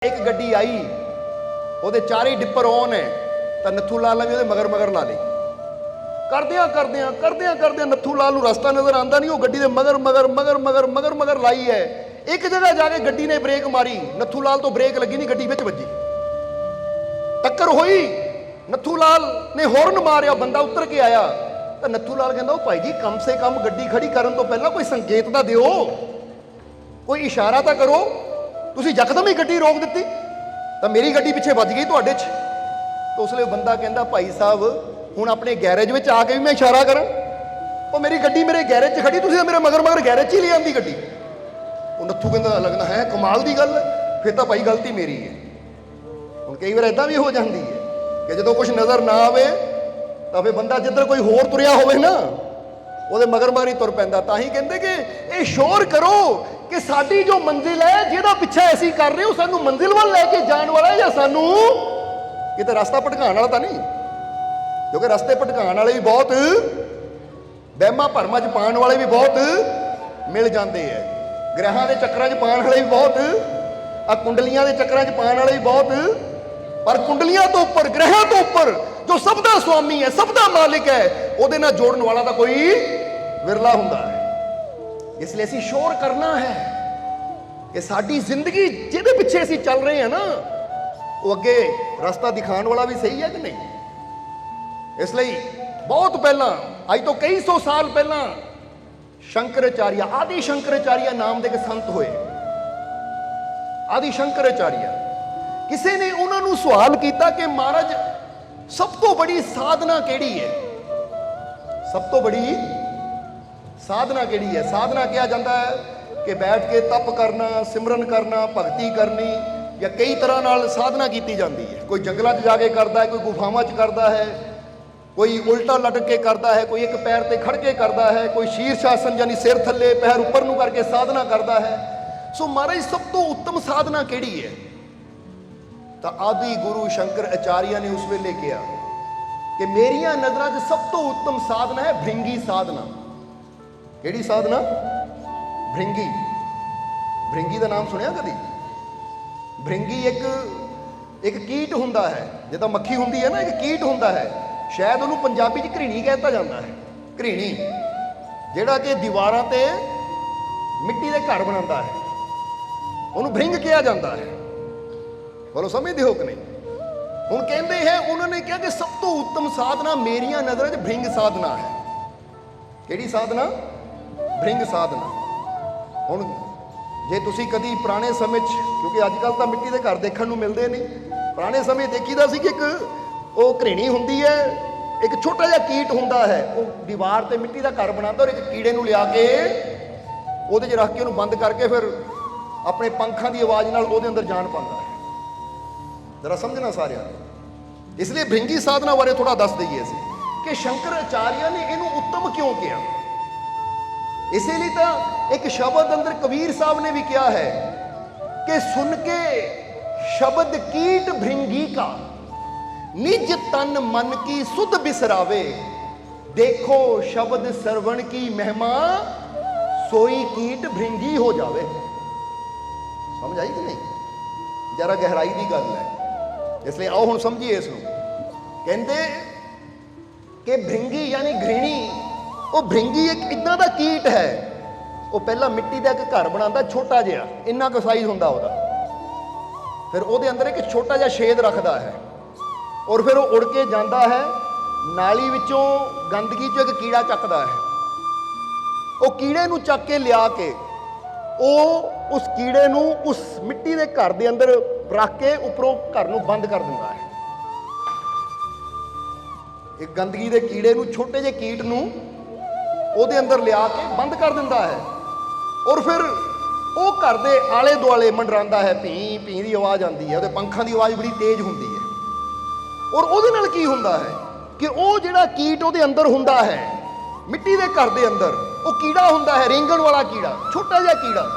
एक गड्डी आई ਉਹਦੇ ਚਾਰੇ ਡਿੱਪਰ ਔਨ ਹੈ ਤਾਂ ਨੱਥੂ ਲਾਲ ਨੇ ਵੀ ਉਹਦੇ ਮਗਰ ਮਗਰ ਲਾ ਲਈ। ਕਰਦਿਆਂ ਨੱਥੂ ਲਾਲ ਨੂੰ ਰਸਤਾ ਨਜ਼ਰ ਆਉਂਦਾ ਨਹੀਂ, ਉਹ ਗੱਡੀ ਦੇ ਮਗਰ ਲਾਈ ਹੈ। ਇੱਕ ਜਗ੍ਹਾ ਜਾ ਕੇ ਗੱਡੀ ਨੇ ਬ੍ਰੇਕ ਮਾਰੀ, ਨੱਥੂ ਲਾਲ ਤੋਂ ਬ੍ਰੇਕ ਲੱਗੀ ਨਹੀਂ, ਗੱਡੀ ਵਿੱਚ ਵੱਜੀ, ਟੱਕਰ ਹੋਈ। ਨੱਥੂ ਲਾਲ ਨੇ ਹੌਰਨ ਮਾਰਿਆ, ਬੰਦਾ ਉੱਤਰ ਕੇ ਆਇਆ ਤਾਂ ਨੱਥੂ ਲਾਲ ਕਹਿੰਦਾ, ਉਹ ਭਾਈ ਜੀ ਕਮ ਸੇ ਕਮ ਗੱਡੀ ਖੜੀ ਕਰਨ ਤੋਂ ਪਹਿਲਾਂ ਕੋਈ ਸੰਕੇਤ ਤਾਂ ਦਿਓ, ਕੋਈ ਇਸ਼ਾਰਾ ਤਾਂ ਕਰੋ, ਤੁਸੀਂ ਯਕਦਮ ਹੀ ਗੱਡੀ ਰੋਕ ਦਿੱਤੀ ਤਾਂ ਮੇਰੀ ਗੱਡੀ ਪਿੱਛੇ ਵੱਜ ਗਈ ਤੁਹਾਡੇ 'ਚ। ਤਾਂ ਉਸ ਲਈ ਬੰਦਾ ਕਹਿੰਦਾ, ਭਾਈ ਸਾਹਿਬ ਹੁਣ ਆਪਣੇ ਗੈਰੇਜ ਵਿੱਚ ਆ ਕੇ ਵੀ ਮੈਂ ਇਸ਼ਾਰਾ ਕਰਾਂ? ਉਹ ਮੇਰੀ ਗੱਡੀ ਮੇਰੇ ਗੈਰੇਜ 'ਚ ਖੜੀ, ਤੁਸੀਂ ਤਾਂ ਮੇਰੇ ਮਗਰ ਗੈਰੇਜ 'ਚ ਹੀ ਲੈ ਆਂਦੀ ਗੱਡੀ। ਉਹ ਨੱਥੂ ਕਹਿੰਦਾ, ਲੱਗਦਾ ਹੈ ਕਮਾਲ ਦੀ ਗੱਲ ਹੈ, ਫਿਰ ਤਾਂ ਭਾਈ ਗਲਤੀ ਮੇਰੀ ਹੈ। ਹੁਣ ਕਈ ਵਾਰ ਇੱਦਾਂ ਵੀ ਹੋ ਜਾਂਦੀ ਹੈ ਕਿ ਜਦੋਂ ਕੁਛ ਨਜ਼ਰ ਨਾ ਆਵੇ ਤਾਂ ਫਿਰ ਬੰਦਾ ਜਿੱਧਰ ਕੋਈ ਹੋਰ ਤੁਰਿਆ ਹੋਵੇ ਨਾ ਉਹਦੇ ਮਗਰ ਹੀ ਤੁਰ ਪੈਂਦਾ। ਤਾਂ ਹੀ ਕਹਿੰਦੇ ਕਿ ਇਹ ਸ਼ੋਰ ਕਰੋ ਕਿ ਸਾਡੀ ਜੋ ਮੰਜ਼ਿਲ ਹੈ, ਜਿਹਦਾ ਪਿੱਛਾ ਅਸੀਂ ਕਰ ਰਹੇ ਹੋ, ਸਾਨੂੰ ਮੰਜ਼ਿਲ ਵੱਲ ਲੈ ਕੇ ਜਾਣ ਵਾਲਾ ਜਾਂ ਸਾਨੂੰ ਕਿਤੇ ਰਸਤਾ ਭਟਕਾਉਣ ਵਾਲਾ ਤਾਂ ਨਹੀਂ। ਕਿਉਂਕਿ ਰਸਤੇ ਭਟਕਾਉਣ ਵਾਲੇ ਵੀ ਬਹੁਤ, ਵਹਿਮਾਂ ਭਰਮਾਂ 'ਚ ਪਾਉਣ ਵਾਲੇ ਵੀ ਬਹੁਤ ਮਿਲ ਜਾਂਦੇ ਹੈ, ਗ੍ਰਹਿਾਂ ਦੇ ਚੱਕਰਾਂ 'ਚ ਪਾਉਣ ਵਾਲੇ ਵੀ ਬਹੁਤ, ਆ ਕੁੰਡਲੀਆਂ ਦੇ ਚੱਕਰਾਂ 'ਚ ਪਾਉਣ ਵਾਲੇ ਵੀ ਬਹੁਤ, ਪਰ ਕੁੰਡਲੀਆਂ ਤੋਂ ਉੱਪਰ, ਗ੍ਰਹਿਾਂ ਤੋਂ ਉੱਪਰ ਜੋ ਸਭ ਦਾ ਸੁਆਮੀ ਹੈ, ਸਭ ਦਾ ਮਾਲਿਕ ਹੈ, ਉਹਦੇ ਨਾਲ ਜੋੜਨ ਵਾਲਾ ਤਾਂ ਕੋਈ ਵਿਰਲਾ ਹੁੰਦਾ ਹੈ। ਇਸ ਲਈ ਅਸੀਂ ਸ਼ੋਰ ਕਰਨਾ ਹੈ ਕਿ ਸਾਡੀ ਜ਼ਿੰਦਗੀ ਜਿਹਦੇ ਪਿੱਛੇ ਅਸੀਂ ਚੱਲ ਰਹੇ ਹਾਂ ਨਾ, ਉਹ ਅੱਗੇ ਰਸਤਾ ਦਿਖਾਉਣ ਵਾਲਾ ਵੀ ਸਹੀ ਹੈ ਕਿ ਨਹੀਂ। ਇਸ ਲਈ ਬਹੁਤ ਪਹਿਲਾਂ, ਅੱਜ ਤੋਂ ਕਈ ਸੌ ਸਾਲ ਪਹਿਲਾਂ, ਸ਼ੰਕਰਾਚਾਰੀਆ, ਆਦਿ ਸ਼ੰਕਰਾਚਾਰੀਆ ਨਾਮ ਦੇ ਇੱਕ ਸੰਤ ਹੋਏ। ਆਦਿ ਸ਼ੰਕਰਾਚਾਰੀਆ, ਕਿਸੇ ਨੇ ਉਹਨਾਂ ਨੂੰ ਸਵਾਲ ਕੀਤਾ ਕਿ ਮਹਾਰਾਜ ਸਭ ਤੋਂ ਬੜੀ ਸਾਧਨਾ ਕਿਹੜੀ ਹੈ? ਸਭ ਤੋਂ ਬੜੀ ਸਾਧਨਾ ਕਿਹੜੀ ਹੈ? ਸਾਧਨਾ ਕਿਹਾ ਜਾਂਦਾ ਹੈ ਕਿ ਬੈਠ ਕੇ ਤਪ ਕਰਨਾ, ਸਿਮਰਨ ਕਰਨਾ, ਭਗਤੀ ਕਰਨੀ, ਜਾਂ ਕਈ ਤਰ੍ਹਾਂ ਨਾਲ ਸਾਧਨਾ ਕੀਤੀ ਜਾਂਦੀ ਹੈ। ਕੋਈ ਜੰਗਲਾਂ 'ਚ ਜਾ ਕੇ ਕਰਦਾ ਹੈ, ਕੋਈ ਗੁਫਾਵਾਂ 'ਚ ਕਰਦਾ ਹੈ, ਕੋਈ ਉਲਟਾ ਲਟਕ ਕੇ ਕਰਦਾ ਹੈ, ਕੋਈ ਇੱਕ ਪੈਰ ਤੇ ਖੜ ਕੇ ਕਰਦਾ ਹੈ, ਕੋਈ ਸ਼ੀਰਸ਼ ਆਸਨ ਯਾਨੀ ਸਿਰ ਥੱਲੇ ਪੈਰ ਉੱਪਰ ਨੂੰ ਕਰਕੇ ਸਾਧਨਾ ਕਰਦਾ ਹੈ। ਸੋ ਮਹਾਰਾਜ ਸਭ ਤੋਂ ਉੱਤਮ ਸਾਧਨਾ ਕਿਹੜੀ ਹੈ? ਤਾਂ ਆਦਿ ਗੁਰੂ ਸ਼ੰਕਰ ਆਚਾਰੀਆ ਨੇ ਉਸ ਵੇਲੇ ਕਿਹਾ ਕਿ ਮੇਰੀਆਂ ਨਜ਼ਰਾਂ 'ਚ ਸਭ ਤੋਂ ਉੱਤਮ ਸਾਧਨਾ ਹੈ ਭ੍ਰਿੰਗੀ ਸਾਧਨਾ। ਕਿਹੜੀ ਸਾਧਨਾ? ਭ੍ਰਿੰਗੀ। ਭ੍ਰਿੰਗੀ ਦਾ ਨਾਮ ਸੁਣਿਆ ਕਦੀ? ਭ੍ਰਿੰਗੀ ਇੱਕ ਕੀਟ ਹੁੰਦਾ ਹੈ, ਜਿੱਦਾਂ ਮੱਖੀ ਹੁੰਦੀ ਹੈ ਨਾ, ਇੱਕ ਕੀਟ ਹੁੰਦਾ ਹੈ। ਸ਼ਾਇਦ ਉਹਨੂੰ ਪੰਜਾਬੀ 'ਚ ਘਰੀਣੀ ਕਹਿ ਦਿੱਤਾ ਜਾਂਦਾ ਹੈ। ਘਰੀਣੀ, ਜਿਹੜਾ ਕਿ ਦੀਵਾਰਾਂ ਤੇ ਮਿੱਟੀ ਦੇ ਘਰ ਬਣਾਉਂਦਾ ਹੈ, ਉਹਨੂੰ ਭ੍ਰਿੰਗ ਕਿਹਾ ਜਾਂਦਾ ਹੈ। ਬੋਲੋ, ਸਮਝਦੇ ਹੋ ਕਿ ਨਹੀਂ? ਹੁਣ ਕਹਿੰਦੇ ਹੈ, ਉਹਨਾਂ ਨੇ ਕਿਹਾ ਕਿ ਸਭ ਤੋਂ ਉੱਤਮ ਸਾਧਨਾ ਮੇਰੀਆਂ ਨਜ਼ਰਾਂ 'ਚ ਭ੍ਰਿੰਗ ਸਾਧਨਾ ਹੈ। ਕਿਹੜੀ ਸਾਧਨਾ? ਭ੍ਰਿੰਗ ਸਾਧਨਾ। ਹੁਣ ਜੇ ਤੁਸੀਂ ਕਦੀ ਪੁਰਾਣੇ ਸਮੇਂ 'ਚ, ਕਿਉਂਕਿ ਅੱਜ ਕੱਲ੍ਹ ਤਾਂ ਮਿੱਟੀ ਦੇ ਘਰ ਦੇਖਣ ਨੂੰ ਮਿਲਦੇ ਨਹੀਂ, ਪੁਰਾਣੇ ਸਮੇਂ ਦੇਖੀਦਾ ਸੀ ਕਿ ਇੱਕ ਉਹ ਘਰੀਣੀ ਹੁੰਦੀ ਹੈ, ਇੱਕ ਛੋਟਾ ਜਿਹਾ ਕੀਟ ਹੁੰਦਾ ਹੈ, ਉਹ ਦੀਵਾਰ ਤੇ ਮਿੱਟੀ ਦਾ ਘਰ ਬਣਾਉਂਦਾ, ਔਰ ਇੱਕ ਕੀੜੇ ਨੂੰ ਲਿਆ ਕੇ ਉਹਦੇ 'ਚ ਰੱਖ ਕੇ ਉਹਨੂੰ ਬੰਦ ਕਰਕੇ ਫਿਰ ਆਪਣੇ ਪੰਖਾਂ ਦੀ ਆਵਾਜ਼ ਨਾਲ ਉਹਦੇ ਅੰਦਰ ਜਾਨ ਪਾਉਂਦਾ ਹੈ। ਜ਼ਰਾ ਸਮਝਣਾ ਸਾਰਿਆਂ ਨੇ। ਇਸ ਲਈ ਭ੍ਰਿੰਗੀ ਸਾਧਨਾ ਬਾਰੇ ਥੋੜਾ ਦੱਸ ਦਈਏ ਅਸੀਂ ਕਿ ਸ਼ੰਕਰ ਆਚਾਰੀਆ ਨੇ ਇਹਨੂੰ ਉੱਤਮ ਕਿਉਂ ਕਿਹਾ। ਇਸੇ ਲਈ ਤਾਂ ਇੱਕ ਸ਼ਬਦ ਅੰਦਰ ਕਬੀਰ ਸਾਹਿਬ ਨੇ ਵੀ ਕਿਹਾ ਹੈ ਕਿ ਸੁਣ ਕੇ ਸ਼ਬਦ ਕੀਟ ਭ੍ਰਿੰਗੀ ਕਾ, ਨਿਜ ਤਨ ਮਨ ਕੀ ਸੁਧ ਬਿਸਰਾਵੇ, ਦੇਖੋ ਸ਼ਬਦ ਸਰਵਣ ਕੀ ਮਹਿਮਾ, ਸੋਈ ਕੀਟ ਭ੍ਰਿੰਗੀ ਹੋ ਜਾਵੇ। ਸਮਝ ਆਈ ਕਿ ਨਹੀਂ? ਜਰਾ ਗਹਿਰਾਈ ਦੀ ਗੱਲ ਹੈ। ਇਸ ਲਈ ਆਓ ਹੁਣ ਸਮਝੀਏ ਇਸ ਨੂੰ। ਕਹਿੰਦੇ ਕਿ ਭ੍ਰਿੰਗੀ ਯਾਨੀ ਘ੍ਰਿਣੀ, ਉਹ ਭ੍ਰਿੰਗੀ ਇੱਕ ਇੱਦਾਂ ਦਾ ਕੀਟ ਹੈ, ਉਹ ਪਹਿਲਾਂ ਮਿੱਟੀ ਦਾ ਇੱਕ ਘਰ ਬਣਾਉਂਦਾ, ਛੋਟਾ ਜਿਹਾ, ਇੰਨਾ ਕੁ ਸਾਈਜ਼ ਹੁੰਦਾ ਉਹਦਾ, ਫਿਰ ਉਹਦੇ ਅੰਦਰ ਇੱਕ ਛੋਟਾ ਜਿਹਾ ਛੇਦ ਰੱਖਦਾ ਹੈ, ਔਰ ਫਿਰ ਉਹ ਉੜ ਕੇ ਜਾਂਦਾ ਹੈ, ਨਾਲੀ ਵਿੱਚੋਂ ਗੰਦਗੀ 'ਚੋਂ ਇੱਕ ਕੀੜਾ ਚੱਕਦਾ ਹੈ, ਉਹ ਕੀੜੇ ਨੂੰ ਚੱਕ ਕੇ ਲਿਆ ਕੇ ਉਹ ਉਸ ਕੀੜੇ ਨੂੰ ਉਸ ਮਿੱਟੀ ਦੇ ਘਰ ਦੇ ਅੰਦਰ ਰੱਖ ਕੇ ਉੱਪਰੋਂ ਘਰ ਨੂੰ ਬੰਦ ਕਰ ਦਿੰਦਾ ਹੈ। ਇੱਕ ਗੰਦਗੀ ਦੇ ਕੀੜੇ ਨੂੰ, ਛੋਟੇ ਜਿਹੇ ਕੀਟ ਨੂੰ ਉਹਦੇ ਅੰਦਰ ਲਿਆ ਕੇ ਬੰਦ ਕਰ ਦਿੰਦਾ ਹੈ, ਔਰ ਫਿਰ ਉਹ ਘਰ ਦੇ ਆਲੇ ਦੁਆਲੇ ਮੰਡਰਾਉਂਦਾ ਹੈ, ਭੀਂ ਭੀਂ ਦੀ ਆਵਾਜ਼ ਆਉਂਦੀ ਹੈ, ਉਹਦੇ ਪੰਖਾਂ ਦੀ ਆਵਾਜ਼ ਬੜੀ ਤੇਜ਼ ਹੁੰਦੀ ਹੈ। ਔਰ ਉਹਦੇ ਨਾਲ ਕੀ ਹੁੰਦਾ ਹੈ ਕਿ ਉਹ ਜਿਹੜਾ ਕੀਟ ਉਹਦੇ ਅੰਦਰ ਹੁੰਦਾ ਹੈ, ਮਿੱਟੀ ਦੇ ਘਰ ਦੇ ਅੰਦਰ, ਉਹ ਕੀੜਾ ਹੁੰਦਾ ਹੈ, ਰੇਂਗਣ ਵਾਲਾ ਕੀੜਾ, ਛੋਟਾ ਜਿਹਾ ਕੀੜਾ।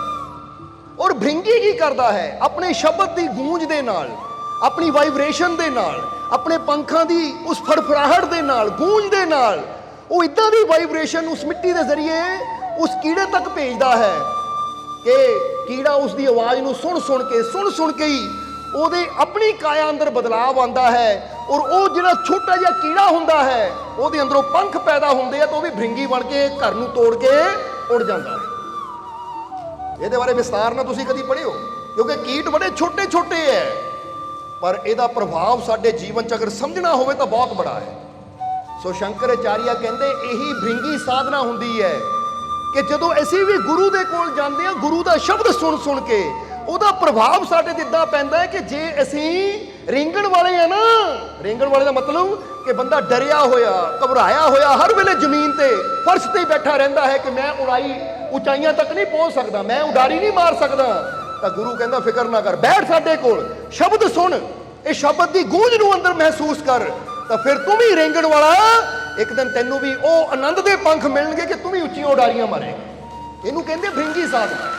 ਔਰ ਭ੍ਰਿੰਗੀ ਕੀ ਕਰਦਾ ਹੈ? ਆਪਣੇ ਸ਼ਬਦ ਦੀ ਗੂੰਜ ਦੇ ਨਾਲ, ਆਪਣੀ ਵਾਈਬ੍ਰੇਸ਼ਨ ਦੇ ਨਾਲ, ਆਪਣੇ ਪੰਖਾਂ ਦੀ ਉਸ ਫੜਫੜਾਹਟ ਦੇ ਨਾਲ, ਗੂੰਜ ਦੇ ਨਾਲ, ਉਹ ਇੱਦਾਂ ਦੀ ਵਾਈਬ੍ਰੇਸ਼ਨ ਉਸ ਮਿੱਟੀ ਦੇ ਜ਼ਰੀਏ ਉਸ ਕੀੜੇ ਤੱਕ ਭੇਜਦਾ ਹੈ ਕਿ ਕੀੜਾ ਉਸ ਦੀ ਆਵਾਜ਼ ਨੂੰ ਸੁਣ ਸੁਣ ਕੇ ਹੀ ਉਹਦੇ ਆਪਣੀ ਕਾਇਆ ਅੰਦਰ ਬਦਲਾਵ ਆਉਂਦਾ ਹੈ ਔਰ ਉਹ ਜਿਹੜਾ ਛੋਟਾ ਜਿਹਾ ਕੀੜਾ ਹੁੰਦਾ ਹੈ ਉਹਦੇ ਅੰਦਰੋਂ ਪੰਖ ਪੈਦਾ ਹੁੰਦੇ ਆ ਤਾਂ ਉਹ ਵੀ ਭ੍ਰਿੰਗੀ ਬਣ ਕੇ ਘਰ ਨੂੰ ਤੋੜ ਕੇ ਉੜ ਜਾਂਦਾ ਹੈ। ਇਹਦੇ ਬਾਰੇ ਵਿਸਤਾਰ ਨਾਲ ਤੁਸੀਂ ਕਦੀ ਪੜ੍ਹਿਓ, ਕਿਉਂਕਿ ਕੀਟ ਬੜੇ ਛੋਟੇ ਛੋਟੇ ਹੈ, ਪਰ ਇਹਦਾ ਪ੍ਰਭਾਵ ਸਾਡੇ ਜੀਵਨ 'ਚ ਅਗਰ ਸਮਝਣਾ ਹੋਵੇ ਤਾਂ ਬਹੁਤ ਬੜਾ ਹੈ। ਸੋ ਸ਼ੰਕਰਾਚਾਰੀਆ ਕਹਿੰਦੇ ਇਹੀ ਭ੍ਰਿੰਗੀ ਸਾਧਨਾ ਹੁੰਦੀ ਹੈ ਕਿ ਜਦੋਂ ਅਸੀਂ ਵੀ ਗੁਰੂ ਦੇ ਕੋਲ ਜਾਂਦੇ ਹਾਂ, ਗੁਰੂ ਦਾ ਸ਼ਬਦ ਸੁਣ ਸੁਣ ਕੇ ਉਹਦਾ ਪ੍ਰਭਾਵ ਸਾਡੇ ਤੇ ਇੱਦਾਂ ਪੈਂਦਾ ਹੈ ਕਿ ਜੇ ਅਸੀਂ ਰਿੰਗਣ ਵਾਲੇ ਆ ਨਾ, ਰਿੰਗਣ ਵਾਲੇ ਦਾ ਮਤਲਬ ਕਿ ਬੰਦਾ ਡਰਿਆ ਹੋਇਆ, ਘਬਰਾਇਆ ਹੋਇਆ, ਹਰ ਵੇਲੇ ਜ਼ਮੀਨ ਤੇ ਫਰਸ਼ ਤੇ ਬੈਠਾ ਰਹਿੰਦਾ ਹੈ ਕਿ ਮੈਂ ਉਚਾਈਆਂ ਤੱਕ ਨਹੀਂ ਪਹੁੰਚ ਸਕਦਾ, ਮੈਂ ਉਡਾਰੀ ਨਹੀਂ ਮਾਰ ਸਕਦਾ, ਤਾਂ ਗੁਰੂ ਕਹਿੰਦਾ ਫਿਕਰ ਨਾ ਕਰ, ਬੈਠ ਸਾਡੇ ਕੋਲ, ਸ਼ਬਦ ਸੁਣ, ਇਹ ਸ਼ਬਦ ਦੀ ਗੂੰਜ ਨੂੰ ਅੰਦਰ ਮਹਿਸੂਸ ਕਰ, ਤਾਂ ਫਿਰ ਤੂੰ ਵੀ ਰਿੰਗਣ ਵਾਲਾ, ਇੱਕ ਦਿਨ ਤੈਨੂੰ ਵੀ ਉਹ ਆਨੰਦ ਦੇ ਪੰਖ ਮਿਲਣਗੇ ਕਿ ਤੂੰ ਵੀ ਉੱਚੀਆਂ ਉਡਾਰੀਆਂ ਮਾਰੇਗਾ। ਇਹਨੂੰ ਕਹਿੰਦੇ ਭ੍ਰਿੰਗੀ ਸਾਧਨਾ।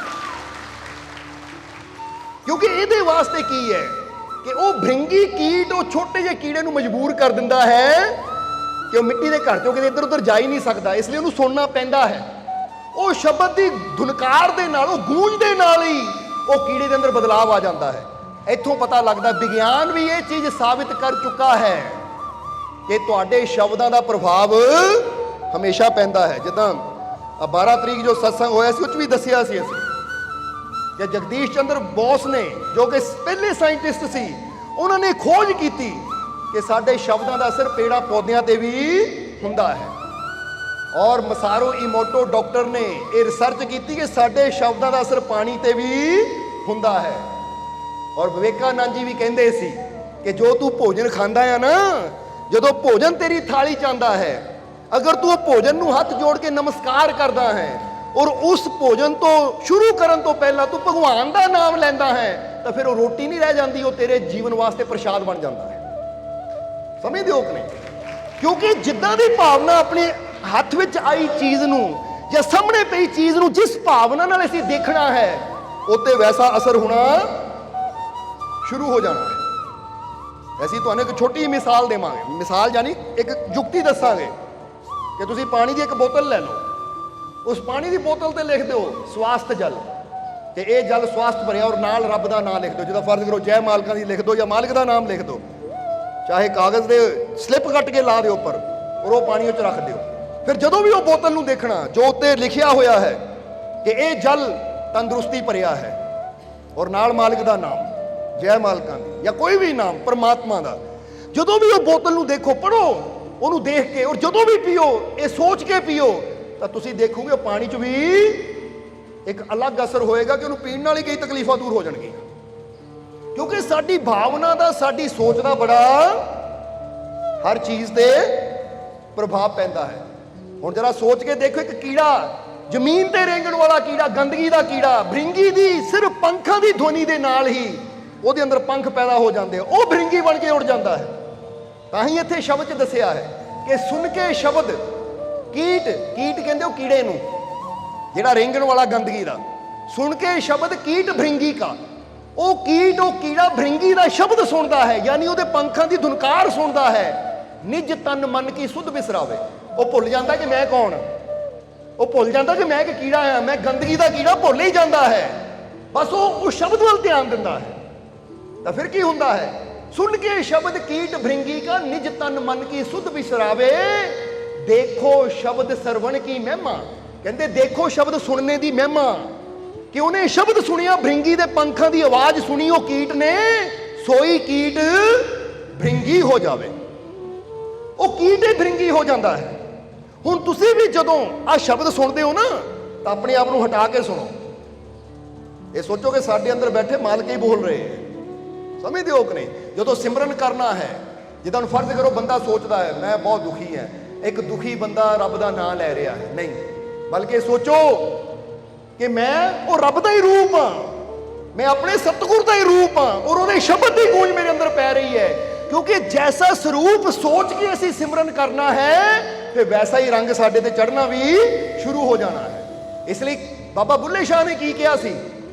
ਕਿਉਂਕਿ ਇਹਦੇ ਵਾਸਤੇ ਕੀ ਹੈ ਕਿ ਉਹ ਭ੍ਰਿੰਗੀ ਕੀਟ ਉਹ ਛੋਟੇ ਜਿਹੇ ਕੀੜੇ ਨੂੰ ਮਜਬੂਰ ਕਰ ਦਿੰਦਾ ਹੈ ਕਿ ਉਹ ਮਿੱਟੀ ਦੇ ਘਰ ਚੋਂ ਕਿਤੇ ਇੱਧਰ ਉੱਧਰ ਜਾ ਹੀ ਨਹੀਂ ਸਕਦਾ, ਇਸ ਲਈ ਉਹਨੂੰ ਸੁਣਨਾ ਪੈਂਦਾ ਹੈ। ਉਹ ਸ਼ਬਦ ਦੀ ਧੁਨਕਾਰ ਦੇ ਨਾਲ, ਉਹ ਗੂੰਜ ਦੇ ਨਾਲ ਹੀ ਉਹ ਕੀੜੇ ਦੇ ਅੰਦਰ ਬਦਲਾਵ ਆ ਜਾਂਦਾ ਹੈ। ਇੱਥੋਂ ਪਤਾ ਲੱਗਦਾ ਵਿਗਿਆਨ ਵੀ ਇਹ ਚੀਜ਼ ਸਾਬਿਤ ਕਰ ਚੁੱਕਾ ਹੈ ਕਿ ਤੁਹਾਡੇ ਸ਼ਬਦਾਂ ਦਾ ਪ੍ਰਭਾਵ ਹਮੇਸ਼ਾ ਪੈਂਦਾ ਹੈ। ਜਿੱਦਾਂ 12 ਤਰੀਕ ਜੋ ਸਤਸੰਗ ਹੋਇਆ ਸੀ ਉਹ 'ਚ ਵੀ ਦੱਸਿਆ ਸੀ ਅਸੀਂ ਕਿ ਜਗਦੀਸ਼ ਚੰਦਰ ਬੋਸ ਨੇ, ਜੋ ਕਿ ਪਹਿਲੇ ਸਾਇੰਟਿਸਟ ਸੀ, ਉਹਨਾਂ ਨੇ ਖੋਜ ਕੀਤੀ ਕਿ ਸਾਡੇ ਸ਼ਬਦਾਂ ਦਾ ਅਸਰ ਪੇੜਾਂ ਪੌਦਿਆਂ ਤੇ ਵੀ ਹੁੰਦਾ ਹੈ। ਔਰ ਮਸਾਰੂ ਇਮੋਟੋ ਡਾਕਟਰ ਨੇ ਇਹ ਰਿਸਰਚ ਕੀਤੀ ਕਿ ਸਾਡੇ ਸ਼ਬਦਾਂ ਦਾ ਅਸਰ ਪਾਣੀ ਤੇ ਵੀ ਹੁੰਦਾ ਹੈ। ਔਰ ਵਿਵੇਕਾਨੰਦ ਜੀ ਵੀ ਕਹਿੰਦੇ ਸੀ ਕਿ ਜੋ ਤੂੰ ਭੋਜਨ ਖਾਂਦਾ ਆ ਨਾ, ਜਦੋਂ ਭੋਜਨ ਤੇਰੀ ਥਾਲੀ 'ਚ ਆਉਂਦਾ ਹੈ, ਅਗਰ ਤੂੰ ਉਹ ਭੋਜਨ ਨੂੰ ਹੱਥ ਜੋੜ ਕੇ ਨਮਸਕਾਰ ਕਰਦਾ ਹੈ ਔਰ ਉਸ ਭੋਜਨ ਤੋਂ ਸ਼ੁਰੂ ਕਰਨ ਤੋਂ ਪਹਿਲਾਂ ਤੂੰ ਭਗਵਾਨ ਦਾ ਨਾਮ ਲੈਂਦਾ ਹੈ, ਤਾਂ ਫਿਰ ਉਹ ਰੋਟੀ ਨਹੀਂ ਰਹਿ ਜਾਂਦੀ, ਉਹ ਤੇਰੇ ਜੀਵਨ ਵਾਸਤੇ ਪ੍ਰਸ਼ਾਦ ਬਣ ਜਾਂਦਾ ਹੈ। ਸਮਝਦੇ ਹੋ ਕਿ ਨਹੀਂ? ਕਿਉਂਕਿ ਜਿੱਦਾਂ ਦੀ ਭਾਵਨਾ ਆਪਣੇ ਹੱਥ ਵਿੱਚ ਆਈ ਚੀਜ਼ ਨੂੰ ਜਾਂ ਸਾਹਮਣੇ ਪਈ ਚੀਜ਼ ਨੂੰ ਜਿਸ ਭਾਵਨਾ ਨਾਲ ਅਸੀਂ ਦੇਖਣਾ ਹੈ, ਉੱਤੇ ਵੈਸਾ ਅਸਰ ਹੋਣਾ ਸ਼ੁਰੂ ਹੋ ਜਾਣਾ ਹੈ। ਅਸੀਂ ਤੁਹਾਨੂੰ ਇੱਕ ਛੋਟੀ ਮਿਸਾਲ ਦੇਵਾਂਗੇ, ਮਿਸਾਲ ਯਾਨੀ ਇੱਕ ਯੁਕਤੀ ਦੱਸਾਂਗੇ ਕਿ ਤੁਸੀਂ ਪਾਣੀ ਦੀ ਇੱਕ ਬੋਤਲ ਲੈ ਲਓ, ਉਸ ਪਾਣੀ ਦੀ ਬੋਤਲ ਤੇ ਲਿਖ ਦਿਓ ਸਵਾਸਥ ਜਲ, ਤੇ ਇਹ ਜਲ ਸਵਾਸਥ ਭਰਿਆ, ਔਰ ਨਾਲ ਰੱਬ ਦਾ ਨਾਮ ਲਿਖ ਦਿਓ। ਜਿਹਦਾ ਫਰਜ਼ ਕਰੋ ਜੈ ਮਾਲਕਾਂ ਦੀ ਲਿਖ ਦਿਓ ਜਾਂ ਮਾਲਕ ਦਾ ਨਾਮ ਲਿਖ ਦਿਓ, ਚਾਹੇ ਕਾਗਜ਼ ਦੇ ਸਲਿੱਪ ਕੱਟ ਕੇ ਲਾ ਦਿਓ ਉੱਪਰ, ਔਰ ਉਹ ਪਾਣੀ ਵਿੱਚ ਰੱਖ ਦਿਓ। ਫਿਰ ਜਦੋਂ ਵੀ ਉਹ ਬੋਤਲ ਨੂੰ ਦੇਖਣਾ, ਜੋ ਉੱਤੇ ਲਿਖਿਆ ਹੋਇਆ ਹੈ ਕਿ ਇਹ ਜਲ ਤੰਦਰੁਸਤੀ ਭਰਿਆ ਹੈ, ਔਰ ਨਾਲ ਮਾਲਕ ਦਾ ਨਾਮ, ਜੈ ਮਾਲਕਾਂ ਦੀ ਜਾਂ ਕੋਈ ਵੀ ਨਾਮ ਪਰਮਾਤਮਾ ਦਾ, ਜਦੋਂ ਵੀ ਉਹ ਬੋਤਲ ਨੂੰ ਦੇਖੋ, ਪੜੋ ਉਹਨੂੰ ਦੇਖ ਕੇ, ਔਰ ਜਦੋਂ ਵੀ ਪੀਓ ਇਹ ਸੋਚ ਕੇ ਪੀਓ, ਤਾਂ ਤੁਸੀਂ ਦੇਖੋਗੇ ਉਹ ਪਾਣੀ 'ਚ ਵੀ ਇੱਕ ਅਲੱਗ ਅਸਰ ਹੋਏਗਾ ਕਿ ਉਹਨੂੰ ਪੀਣ ਨਾਲ ਹੀ ਕਈ ਤਕਲੀਫਾਂ ਦੂਰ ਹੋ ਜਾਣਗੀਆਂ। ਕਿਉਂਕਿ ਸਾਡੀ ਭਾਵਨਾ ਦਾ, ਸਾਡੀ ਸੋਚ ਦਾ ਬੜਾ ਹਰ ਚੀਜ਼ ਤੇ ਪ੍ਰਭਾਵ ਪੈਂਦਾ ਹੈ। ਹੁਣ ਜਰਾ ਸੋਚ ਕੇ ਦੇਖੋ, ਇੱਕ ਕੀੜਾ, ਜ਼ਮੀਨ ਤੇ ਰੇਂਗਣ ਵਾਲਾ ਕੀੜਾ, ਗੰਦਗੀ ਦਾ ਕੀੜਾ, ਭ੍ਰਿੰਗੀ ਦੀ ਸਿਰਫ ਪੰਖਾਂ ਦੀ ਧੁਨੀ ਦੇ ਨਾਲ ਹੀ ਉਹਦੇ ਅੰਦਰ ਪੰਖ ਪੈਦਾ ਹੋ ਜਾਂਦੇ, ਉਹ ਭ੍ਰਿੰਗੀ ਬਣ ਕੇ ਉੜ ਜਾਂਦਾ ਹੈ। ਤਾਂ ਹੀ ਇੱਥੇ ਸ਼ਬਦ 'ਚ ਦੱਸਿਆ ਹੈ ਕਿ ਸੁਣ ਕੇ ਸ਼ਬਦ ਕੀਟ, ਕੀਟ ਕਹਿੰਦੇ ਉਹ ਕੀੜੇ ਨੂੰ ਜਿਹੜਾ ਰੇਂਗਣ ਵਾਲਾ ਗੰਦਗੀ ਦਾ, ਸੁਣ ਕੇ ਸ਼ਬਦ ਕੀਟ ਭ੍ਰਿੰਗੀ ਕਾ, ਉਹ ਕੀਟ, ਉਹ ਕੀੜਾ ਭ੍ਰਿੰਗੀ ਦਾ ਸ਼ਬਦ ਸੁਣਦਾ ਹੈ, ਯਾਨੀ ਉਹਦੇ ਪੰਖਾਂ ਦੀ ਧੁਨਕਾਰ ਸੁਣਦਾ ਹੈ। ਨਿਜ ਤਨ ਮਨ ਕੀ ਸੁਧ ਬਿਸਰਾਵੇ, ਉਹ ਭੁੱਲ ਜਾਂਦਾ ਕਿ ਮੈਂ ਕੌਣ, ਉਹ ਭੁੱਲ ਜਾਂਦਾ ਕਿ ਮੈਂ ਇੱਕ ਕੀੜਾ ਆ, ਮੈਂ ਗੰਦਗੀ ਦਾ ਕੀੜਾ ਭੁੱਲ ਹੀ ਜਾਂਦਾ ਹੈ, ਬਸ ਉਹ ਉਸ ਸ਼ਬਦ ਵੱਲ ਧਿਆਨ ਦਿੰਦਾ ਹੈ। ਤਾਂ ਫਿਰ ਕੀ ਹੁੰਦਾ ਹੈ? ਸੁਣ ਕੇ ਸ਼ਬਦ ਕੀਟ ਭ੍ਰਿੰਗੀ ਕਾ, ਨਿਜ ਤਨ ਮਨ ਕੀ ਸੁਧ ਬਿਸਰਾਵੇ, ਦੇਖੋ ਸ਼ਬਦ ਸਰਵਣ ਕੀ ਮਹਿਮਾ। ਕਹਿੰਦੇ ਦੇਖੋ ਸ਼ਬਦ ਸੁਣਨੇ ਦੀ ਮਹਿਮਾ, ਕਿ ਉਹਨੇ ਸ਼ਬਦ ਸੁਣਿਆ, ਭ੍ਰਿੰਗੀ ਦੇ ਪੰਖਾਂ ਦੀ ਆਵਾਜ਼ ਸੁਣੀ ਉਹ ਕੀਟ ਨੇ, ਸੋਈ ਕੀਟ ਭ੍ਰਿੰਗੀ ਹੋ ਜਾਵੇ, ਉਹ ਕੀਟ ਹੀ ਭ੍ਰਿੰਗੀ ਹੋ ਜਾਂਦਾ ਹੈ। ਹੁਣ ਤੁਸੀਂ ਵੀ ਜਦੋਂ ਆਹ ਸ਼ਬਦ ਸੁਣਦੇ ਹੋ ਨਾ, ਤਾਂ ਆਪਣੇ ਆਪ ਨੂੰ ਹਟਾ ਕੇ ਸੁਣੋ, ਇਹ ਸੋਚੋ ਕਿ ਸਾਡੇ ਅੰਦਰ ਬੈਠੇ ਮਾਲਕ ਹੀ ਬੋਲ ਰਹੇ ਹੈ। ਸਮਝਦੇ ਹੋ ਕਿ ਨਹੀਂ? ਜਦੋਂ ਸਿਮਰਨ ਕਰਨਾ ਹੈ, ਜਿੱਦਾਂ ਹੁਣ ਫਰਜ਼ ਕਰੋ ਬੰਦਾ ਸੋਚਦਾ ਹੈ ਮੈਂ ਬਹੁਤ ਦੁਖੀ ਹੈ, ਇੱਕ ਦੁਖੀ ਬੰਦਾ ਰੱਬ ਦਾ ਨਾਮ ਲੈ ਰਿਹਾ ਹੈ, ਨਹੀਂ, ਬਲਕਿ ਸੋਚੋ ਕਿ ਮੈਂ ਉਹ ਰੱਬ ਦਾ ਹੀ ਰੂਪ ਹਾਂ, ਮੈਂ ਆਪਣੇ ਸਤਿਗੁਰ ਦਾ ਹੀ ਰੂਪ ਹਾਂ, ਔਰ ਉਹਦੇ ਸ਼ਬਦ ਦੀ ਗੂੰਜ ਮੇਰੇ ਅੰਦਰ ਪੈ ਰਹੀ ਹੈ। ਕਿਉਂਕਿ ਜੈਸਾ ਸਰੂਪ ਸੋਚ ਕੇ ਅਸੀਂ ਸਿਮਰਨ ਕਰਨਾ ਹੈ, ਫਿਰ ਵੈਸਾ ਹੀ ਰੰਗ ਸਾਡੇ ਤੇ ਚੜ੍ਹਨਾ ਵੀ ਸ਼ੁਰੂ ਹੋ ਜਾਣਾ ਹੈ। ਇਸ ਲਈ ਬਾਬਾ ਬੁੱਲੇ ਸ਼ਾਹ ਨੇ ਕੀ ਕਿਹਾ ਸੀ?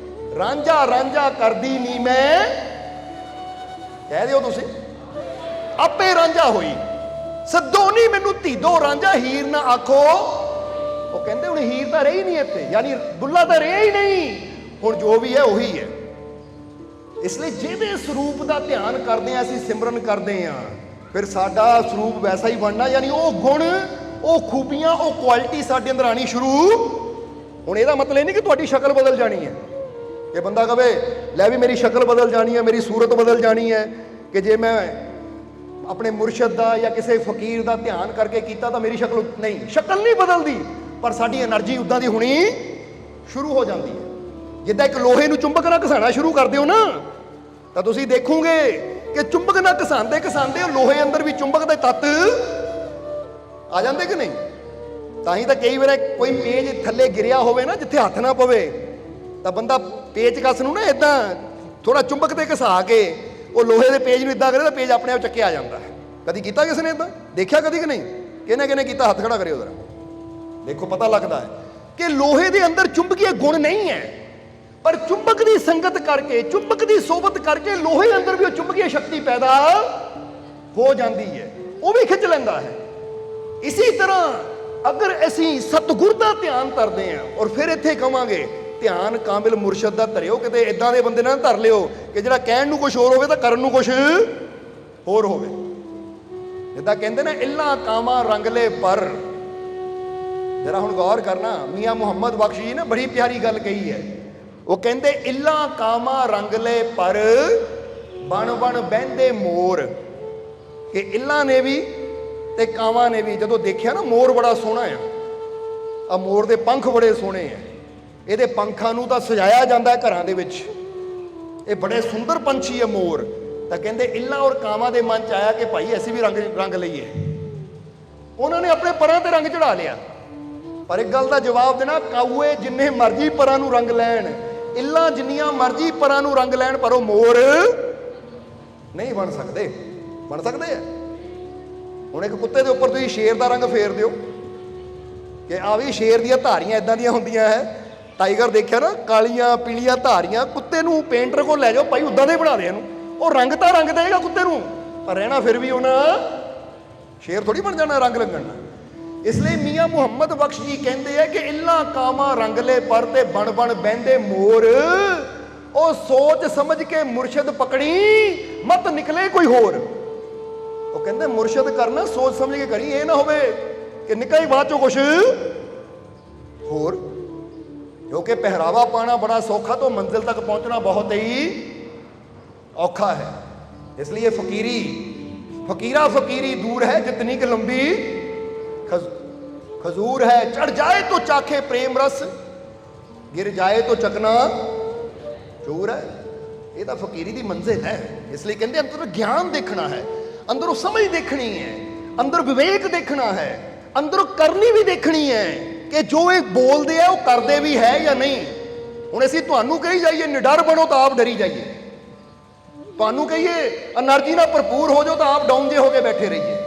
ਰਾਂਝਾ ਰਾਂਝਾ ਕਰਦੀ ਨੀ ਮੈਂ, ਕਹਿ ਦਿਓ ਤੁਸੀਂ, ਆਪੇ ਰਾਂਝਾ ਹੋਈ, ਸੱਦੋ ਨੀ ਮੈਨੂੰ ਧੀਦੋ ਰਾਂਝਾ, ਹੀਰ ਨਾ ਆਖੋ। ਉਹ ਕਹਿੰਦੇ ਹੁਣ ਹੀਰ ਤਾਂ ਰਹੀ ਨਹੀਂ ਇੱਥੇ, ਯਾਨੀ ਬੁੱਲਾ ਤਾਂ ਰਿਹਾ ਹੀ ਨਹੀਂ, ਹੁਣ ਜੋ ਵੀ ਹੈ ਉਹੀ ਹੈ। ਇਸ ਲਈ ਜਿਹਦੇ ਸਰੂਪ ਦਾ ਧਿਆਨ ਕਰਦੇ ਆ, ਅਸੀਂ ਸਿਮਰਨ ਕਰਦੇ ਆ, ਫਿਰ ਸਾਡਾ ਸਰੂਪ ਵੈਸਾ ਹੀ ਬਣਨਾ, ਯਾਨੀ ਉਹ ਗੁਣ, ਉਹ ਖੂਬੀਆਂ, ਉਹ ਕੁਆਲਿਟੀ ਸਾਡੇ ਅੰਦਰ ਆਣੀ ਸ਼ੁਰੂ। ਹੁਣ ਇਹਦਾ ਮਤਲਬ ਇਹ ਨਹੀਂ ਕਿ ਤੁਹਾਡੀ ਸ਼ਕਲ ਬਦਲ ਜਾਣੀ ਹੈ, ਕਿ ਬੰਦਾ ਕਵੇ ਲੈ ਵੀ ਮੇਰੀ ਸ਼ਕਲ ਬਦਲ ਜਾਣੀ ਹੈ, ਮੇਰੀ ਸੂਰਤ ਬਦਲ ਜਾਣੀ ਹੈ, ਕਿ ਜੇ ਮੈਂ ਆਪਣੇ ਮੁਰਸ਼ਦ ਦਾ ਜਾਂ ਕਿਸੇ ਫਕੀਰ ਦਾ ਧਿਆਨ ਕਰਕੇ ਕੀਤਾ ਤਾਂ ਮੇਰੀ ਸ਼ਕਲ ਨਹੀਂ, ਸ਼ਕਲ ਨਹੀਂ ਬਦਲਦੀ, ਪਰ ਸਾਡੀ એનર્ਜੀ ਉਦਾਂ ਦੀ ਹੋਣੀ ਸ਼ੁਰੂ ਹੋ ਜਾਂਦੀ ਹੈ। ਜਿੱਦਾਂ ਇੱਕ ਲੋਹੇ ਨੂੰ ਚੁੰਬਕ ਨਾਲ ਘਸਾਣਾ ਸ਼ੁਰੂ ਕਰ ਦਿਓ ਨਾ, ਤਾਂ ਤੁਸੀਂ ਦੇਖੋਗੇ ਕਿ ਚੁੰਬਕ ਨਾਲ ਘਸਾਉਂਦੇ ਘਸਾਉਂਦੇ ਉਹ ਲੋਹੇ ਅੰਦਰ ਵੀ ਚੁੰਬਕ ਦੇ ਤੱਤ ਆ ਜਾਂਦੇ ਕਿ ਨਹੀਂ। ਤਾਂ ਹੀ ਤਾਂ ਕਈ ਵਾਰ ਕੋਈ ਪੇਜ ਥੱਲੇ ਗਿਰਿਆ ਹੋਵੇ ਨਾ, ਜਿੱਥੇ ਹੱਥ ਨਾ ਪਵੇ, ਤਾਂ ਬੰਦਾ ਪੇਚਕਸ ਨੂੰ ਨਾ ਇਦਾਂ ਥੋੜਾ ਚੁੰਬਕ ਤੇ ਘਸਾ ਕੇ ਉਹ ਲੋਹੇ ਦੇ ਪੇਜ ਨੂੰ ਇਦਾਂ ਕਰੇ ਤਾਂ ਪੇਜ ਆਪਣੇ ਆਪ ਚੱਕਿਆ ਆ ਜਾਂਦਾ। ਕਦੀ ਕੀਤਾ ਕਿਸੇ ਨੇ ਇਦਾਂ? ਦੇਖਿਆ ਕਦੀ ਕਿ ਨਹੀਂ? ਕਿਹਨੇ ਕਿਹਨੇ ਕੀਤਾ? ਹੱਥ ਖੜਾ ਕਰਿਓ ਜ਼ਰਾ, ਦੇਖੋ ਪਤਾ ਲੱਗਦਾ ਹੈ ਕਿ ਲੋਹੇ ਦੇ ਅੰਦਰ ਚੁੰਬਕੀय ਗੁਣ ਨਹੀਂ ਹੈ, ਪਰ ਚੁੰਬਕ ਦੀ ਸੰਗਤ ਕਰਕੇ, ਚੁੰਬਕ ਦੀ ਸੋਬਤ ਕਰਕੇ ਲੋਹੇ ਅੰਦਰ ਵੀ ਉਹ ਚੁੰਬਕੀय ਸ਼ਕਤੀ ਪੈਦਾ ਹੋ ਜਾਂਦੀ ਹੈ, ਉਹ ਵੀ ਖਿੱਚ ਲੈਂਦਾ ਹੈ। ਇਸੇ ਤਰ੍ਹਾਂ ਅਗਰ ਅਸੀਂ ਸਤਿਗੁਰ ਦਾ ਧਿਆਨ ਧਰਦੇ ਹਾਂ, ਔਰ ਫਿਰ ਇੱਥੇ ਕਵਾਂਗੇ ਧਿਆਨ ਕਾਮਿਲ ਮੁਰਸ਼ਦ ਦਾ ਧਰਿਓ, ਕਿਤੇ ਇਦਾਂ ਦੇ ਬੰਦੇ ਨਾਲ ਧਰ ਲਿਓ ਕਿ ਜਿਹੜਾ ਕਹਿਣ ਨੂੰ ਕੁਝ ਹੋਰ ਹੋਵੇ ਤਾਂ ਕਰਨ ਨੂੰ ਕੁਝ ਹੋਰ ਹੋਵੇ। ਜਿੱਦਾਂ ਕਹਿੰਦੇ ਨੇ ਇੱਲਾ ਕਾਮਾ ਰੰਗਲੇ ਪਰ, ਜਰਾ ਹੁਣ ਗੌਰ ਕਰਨਾ, ਮੀਆਂ ਮੁਹੰਮਦ ਬਖਸ਼ ਜੀ ਨੇ ਬੜੀ ਪਿਆਰੀ ਗੱਲ ਕਹੀ ਹੈ। ਉਹ ਕਹਿੰਦੇ ਇੱਲਾ ਕਾਮਾ ਰੰਗਲੇ ਪਰ ਬਣ ਬਣ ਬਹਿੰਦੇ ਮੋਰ, ਕਿ ਇੱਲਾਂ ਨੇ ਵੀ ਤੇ ਕਾਵਾਂ ਨੇ ਵੀ ਜਦੋਂ ਦੇਖਿਆ ਨਾ ਮੋਰ ਬੜਾ ਸੋਹਣਾ ਆ ਮੋਰ ਦੇ ਪੰਖ ਬੜੇ ਸੋਹਣੇ ਆ, ਇਹਦੇ ਪੰਖਾਂ ਨੂੰ ਤਾਂ ਸਜਾਇਆ ਜਾਂਦਾ ਘਰਾਂ ਦੇ ਵਿੱਚ, ਇਹ ਬੜੇ ਸੁੰਦਰ ਪੰਛੀ ਹੈ ਮੋਰ, ਤਾਂ ਕਹਿੰਦੇ ਇੱਲਾਂ ਔਰ ਕਾਵਾਂ ਦੇ ਮਨ ਚ ਆਇਆ ਕਿ ਭਾਈ ਅਸੀਂ ਵੀ ਰੰਗ ਲਈਏ। ਉਹਨਾਂ ਨੇ ਆਪਣੇ ਪਰਾਂ ਤੇ ਰੰਗ ਚੜਾ ਲਿਆ, ਪਰ ਇੱਕ ਗੱਲ ਦਾ ਜਵਾਬ ਦੇਣਾ, ਕਾਊਏ ਜਿੰਨੇ ਮਰਜ਼ੀ ਪਰਾਂ ਨੂੰ ਰੰਗ ਲੈਣ, ਇੱਲਾਂ ਜਿੰਨੀਆਂ ਮਰਜ਼ੀ ਪਰਾਂ ਨੂੰ ਰੰਗ ਲੈਣ, ਪਰ ਉਹ ਮੋਰ ਨਹੀਂ ਬਣ ਸਕਦੇ। ਬਣ ਸਕਦੇ ਆ? ਹੁਣ ਇੱਕ ਕੁੱਤੇ ਦੇ ਉੱਪਰ ਤੁਸੀਂ ਸ਼ੇਰ ਦਾ ਰੰਗ ਫੇਰ ਦਿਓ ਕਿ ਆ ਵੀ ਸ਼ੇਰ ਦੀਆਂ ਧਾਰੀਆਂ ਇਦਾਂ ਦੀਆਂ ਹੁੰਦੀਆਂ ਹੈ, ਟਾਈਗਰ ਦੇਖਿਆ ਨਾ, ਕਾਲੀਆਂ ਪੀਲੀਆਂ ਧਾਰੀਆਂ, ਕੁੱਤੇ ਨੂੰ ਪੇਂਟਰ ਕੋਲ ਲੈ ਜਾਓ ਭਾਈ ਉਦਾਂ ਦੇ ਬਣਾ ਦੇ ਇਹਨੂੰ, ਉਹ ਰੰਗ ਤਾਂ ਰੰਗ ਦੇਗਾ ਕੁੱਤੇ ਨੂੰ, ਪਰ ਰਹਿਣਾ ਫਿਰ ਵੀ ਉਹਨਾਂ ਸ਼ੇਰ ਥੋੜੀ ਬਣ ਜਾਣਾ ਰੰਗ ਲੱਗਣ ਨਾਲ। ਇਸ ਲਈ ਮੀਆਂ ਮੁਹੰਮਦ ਬਖਸ਼ ਜੀ ਕਹਿੰਦੇ ਆ ਕਿ ਇੱਲਾਂ ਕਾਵਾਂ ਰੰਗਲੇ ਪਰ ਤੇ ਬਣ ਬਣ ਬਹਿੰਦੇ ਮੋਰ, ਉਹ ਸੋਚ ਸਮਝ ਕੇ ਮੁਰਸ਼ਦ ਪਕੜੀ ਮਤ ਨਿਕਲੇ ਕੋਈ ਹੋਰ। ਉਹ ਕਹਿੰਦੇ ਮੁਰਸ਼ਦ ਕਰਨਾ ਸੋਚ ਸਮਝ ਕੇ ਕਰੀ, ਇਹ ਨਾ ਹੋਵੇ ਕਿ ਨਿਕਲੇ ਬਾਅਦ ਚੋਂ ਕੁਛ ਹੋਰ। ਕਿਉਂਕਿ ਪਹਿਰਾਵਾ ਪਾਣਾ ਬੜਾ ਸੌਖਾ, ਤੋਂ ਮੰਜ਼ਿਲ ਤੱਕ ਪਹੁੰਚਣਾ ਬਹੁਤ ਹੀ ਔਖਾ ਹੈ। ਇਸ ਲਈ ਫਕੀਰਾ ਫਕੀਰੀ ਦੂਰ ਹੈ, ਜਿਤਨੀ ਕਿ ਲੰਬੀ खजूर है, चढ़ जाए तो चाखे प्रेम रस, गिर जाए तो चकना चूर है। ये तो फकीरी दी मंजिल है। इसलिए कहते अंदर ज्ञान देखना है, अंदरों समझ देखनी है, अंदर विवेक देखना है, अंदरों करनी भी देखनी है कि जो एक बोलते हैं वो करते भी है या नहीं। हुण असीं तुहानूं कही जाइए निडर बनो तो आप डरी जाइए, तुहानूं कहिए एनर्जी नाल भरपूर हो जाओ तो आप डाउन जे हो के बैठे रहिए,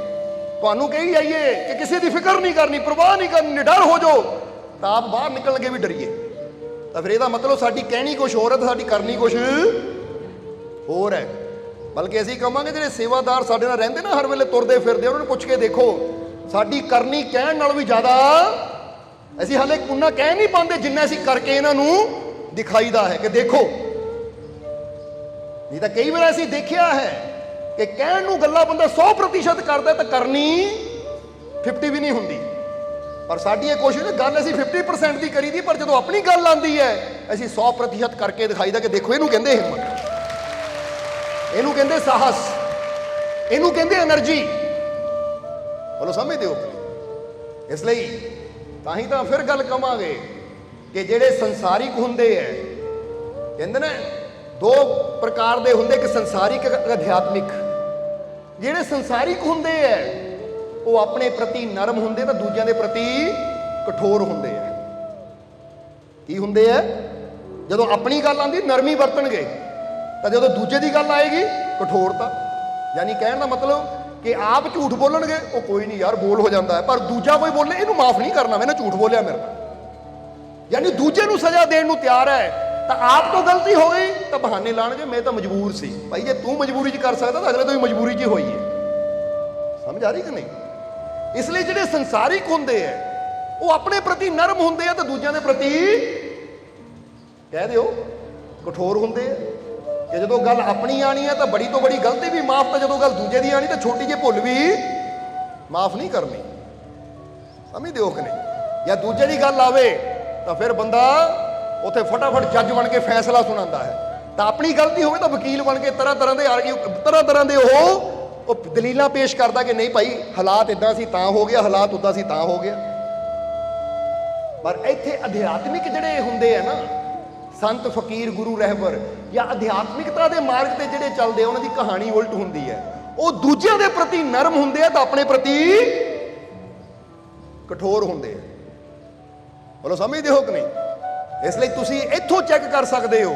ਤੁਹਾਨੂੰ ਕਹੀ ਜਾਈਏ ਕਿ ਕਿਸੇ ਦੀ ਫਿਕਰ ਨਹੀਂ ਕਰਨੀ, ਪਰਵਾਹ ਨਹੀਂ ਕਰਨੀ, ਨਿਡਰ ਹੋ ਜਾਓ, ਤਾਂ ਆਪ ਬਾਹਰ ਨਿਕਲ ਕੇ ਵੀ ਡਰੀਏ। ਤਾਂ ਫਿਰ ਇਹਦਾ ਮਤਲਬ ਸਾਡੀ ਕਹਿਣੀ ਕੁਛ ਹੋਰ ਹੈ ਤੇ ਸਾਡੀ ਕਰਨੀ ਕੁਛ ਹੋਰ ਹੈ। ਬਲਕਿ ਅਸੀਂ ਕਹਾਂਗੇ ਜਿਹੜੇ ਸੇਵਾਦਾਰ ਸਾਡੇ ਨਾਲ ਰਹਿੰਦੇ ਨਾ, ਹਰ ਵੇਲੇ ਤੁਰਦੇ ਫਿਰਦੇ, ਉਹਨਾਂ ਨੂੰ ਪੁੱਛ ਕੇ ਦੇਖੋ, ਸਾਡੀ ਕਰਨੀ ਕਹਿਣ ਨਾਲੋਂ ਵੀ ਜ਼ਿਆਦਾ ਅਸੀਂ ਹਾਲੇ ਉਨਾ ਕਹਿ ਨਹੀਂ ਪਾਉਂਦੇ ਜਿੰਨਾ ਅਸੀਂ ਕਰਕੇ ਇਹਨਾਂ ਨੂੰ ਦਿਖਾਈਦਾ ਹੈ ਕਿ ਦੇਖੋ। ਨਹੀਂ ਤਾਂ ਕਈ ਵਾਰ ਅਸੀਂ ਦੇਖਿਆ ਹੈ ਕਿ ਕਹਿਣ ਨੂੰ ਗੱਲਾਂ ਬੰਦਾ 100% ਕਰਦਾ ਤਾਂ ਕਰਨੀ 50 ਵੀ ਨਹੀਂ ਹੁੰਦੀ। ਪਰ ਸਾਡੀ ਇਹ ਕੋਸ਼ਿਸ਼ ਹੈ ਗੱਲ ਅਸੀਂ 50% ਦੀ ਕਰੀ ਦੀ, ਪਰ ਜਦੋਂ ਆਪਣੀ ਗੱਲ ਆਉਂਦੀ ਹੈ ਅਸੀਂ 100% ਕਰਕੇ ਦਿਖਾਈਦਾ ਕਿ ਦੇਖੋ ਇਹਨੂੰ ਕਹਿੰਦੇ ਹਿੰਮਤ, ਇਹਨੂੰ ਕਹਿੰਦੇ ਸਾਹਸ, ਇਹਨੂੰ ਕਹਿੰਦੇ એનર્ਜੀ। ਬੋਲੋ ਸਮਝਦੇ ਹੋ? ਇਸ ਲਈ ਤਾਂ ਹੀ ਤਾਂ ਫਿਰ ਗੱਲ ਕਵਾਂਗੇ ਕਿ ਜਿਹੜੇ ਸੰਸਾਰਿਕ ਹੁੰਦੇ ਹੈ, ਕਹਿੰਦੇ ਨੇ ਦੋ ਪ੍ਰਕਾਰ ਦੇ ਹੁੰਦੇ, ਇੱਕ ਸੰਸਾਰਿਕ, ਇੱਕ ਅਧਿਆਤਮਿਕ। ਜਿਹੜੇ ਸੰਸਾਰਿਕ ਹੁੰਦੇ ਹੈ ਉਹ ਆਪਣੇ ਪ੍ਰਤੀ ਨਰਮ ਹੁੰਦੇ ਤਾਂ ਦੂਜਿਆਂ ਦੇ ਪ੍ਰਤੀ ਕਠੋਰ ਹੁੰਦੇ ਹੈ। ਕੀ ਹੁੰਦੇ ਹੈ? ਜਦੋਂ ਆਪਣੀ ਗੱਲ ਆਉਂਦੀ ਨਰਮੀ ਵਰਤਣਗੇ, ਤਾਂ ਜਦੋਂ ਦੂਜੇ ਦੀ ਗੱਲ ਆਏਗੀ ਕਠੋਰਤਾ। ਯਾਨੀ ਕਹਿਣ ਦਾ ਮਤਲਬ ਕਿ ਆਪ ਝੂਠ ਬੋਲਣਗੇ, ਉਹ ਕੋਈ ਨਹੀਂ ਯਾਰ ਬੋਲ ਹੋ ਜਾਂਦਾ ਹੈ, ਪਰ ਦੂਜਾ ਕੋਈ ਬੋਲੇ ਇਹਨੂੰ ਮਾਫ ਨਹੀਂ ਕਰਨਾ, ਮੈਨੇ ਝੂਠ ਬੋਲਿਆ ਮੇਰੇ ਨਾਲ। ਯਾਨੀ ਦੂਜੇ ਨੂੰ ਸਜ਼ਾ ਦੇਣ ਨੂੰ ਤਿਆਰ ਹੈ, ਤਾਂ ਆਪ ਤੋਂ ਗਲਤੀ ਹੋ ਗਈ ਤਾਂ ਬਹਾਨੇ ਲਾਣਗੇ, ਮੈਂ ਤਾਂ ਮਜਬੂਰ ਸੀ। ਭਾਈ ਜੇ ਤੂੰ ਮਜਬੂਰੀ 'ਚ ਕਰ ਸਕਦਾ ਤਾਂ ਅਗਲੇ ਤੋਂ ਵੀ ਮਜਬੂਰੀ 'ਚ ਹੋਈ ਹੈ। ਸਮਝ ਆ ਰਹੀ ਕਿ ਨਹੀਂ? ਇਸ ਲਈ ਜਿਹੜੇ ਸੰਸਾਰਿਕ ਹੁੰਦੇ ਹੈ ਉਹ ਆਪਣੇ ਪ੍ਰਤੀ ਨਰਮ ਹੁੰਦੇ ਆ ਤਾਂ ਦੂਜਿਆਂ ਦੇ ਪ੍ਰਤੀ ਕਹਿ ਦਿਓ ਕਠੋਰ ਹੁੰਦੇ ਆ। ਕਿ ਜਦੋਂ ਗੱਲ ਆਪਣੀ ਆਣੀ ਹੈ ਤਾਂ ਬੜੀ ਤੋਂ ਬੜੀ ਗਲਤੀ ਵੀ ਮਾਫ, ਤਾਂ ਜਦੋਂ ਗੱਲ ਦੂਜੇ ਦੀ ਆਣੀ ਤਾਂ ਛੋਟੀ ਜਿਹੀ ਭੁੱਲ ਵੀ ਮਾਫ ਨਹੀਂ ਕਰਨੀ। ਸਮਝਦੇ ਹੋ ਕਿ ਨਹੀਂ? ਜਾਂ ਦੂਜੇ ਦੀ ਗੱਲ ਆਵੇ ਤਾਂ ਫਿਰ ਬੰਦਾ ਉੱਥੇ ਫਟਾਫਟ ਜੱਜ ਬਣ ਕੇ ਫੈਸਲਾ ਸੁਣਾਉਂਦਾ ਹੈ, ਤਾਂ ਆਪਣੀ ਗਲਤੀ ਹੋਵੇ ਤਾਂ ਵਕੀਲ ਬਣ ਕੇ ਤਰ੍ਹਾਂ ਤਰ੍ਹਾਂ ਦੇ ਉਹ ਦਲੀਲਾਂ ਪੇਸ਼ ਕਰਦਾ ਕਿ ਨਹੀਂ ਭਾਈ ਹਾਲਾਤ ਇਦਾਂ ਸੀ ਤਾਂ ਹੋ ਗਿਆ, ਹਾਲਾਤ ਉਦਾਂ ਸੀ ਤਾਂ ਹੋ ਗਿਆ। ਪਰ ਇੱਥੇ ਅਧਿਆਤਮਿਕ ਜਿਹੜੇ ਹੁੰਦੇ ਆ ਨਾ ਸੰਤ ਫਕੀਰ ਗੁਰੂ ਰਹਿਬਰ, ਜਾਂ ਅਧਿਆਤਮਿਕਤਾ ਦੇ ਮਾਰਗ ਤੇ ਜਿਹੜੇ ਚੱਲਦੇ ਉਹਨਾਂ ਦੀ ਕਹਾਣੀ ਉਲਟ ਹੁੰਦੀ ਹੈ। ਉਹ ਦੂਜਿਆਂ ਦੇ ਪ੍ਰਤੀ ਨਰਮ ਹੁੰਦੇ ਆ ਤਾਂ ਆਪਣੇ ਪ੍ਰਤੀ ਕਠੋਰ ਹੁੰਦੇ ਆ। ਬੋਲੋ ਸਮਝਦੇ ਹੋ ਕਿ ਨਹੀਂ? ਇਸ ਲਈ ਤੁਸੀਂ ਇੱਥੋਂ ਚੈੱਕ ਕਰ ਸਕਦੇ ਹੋ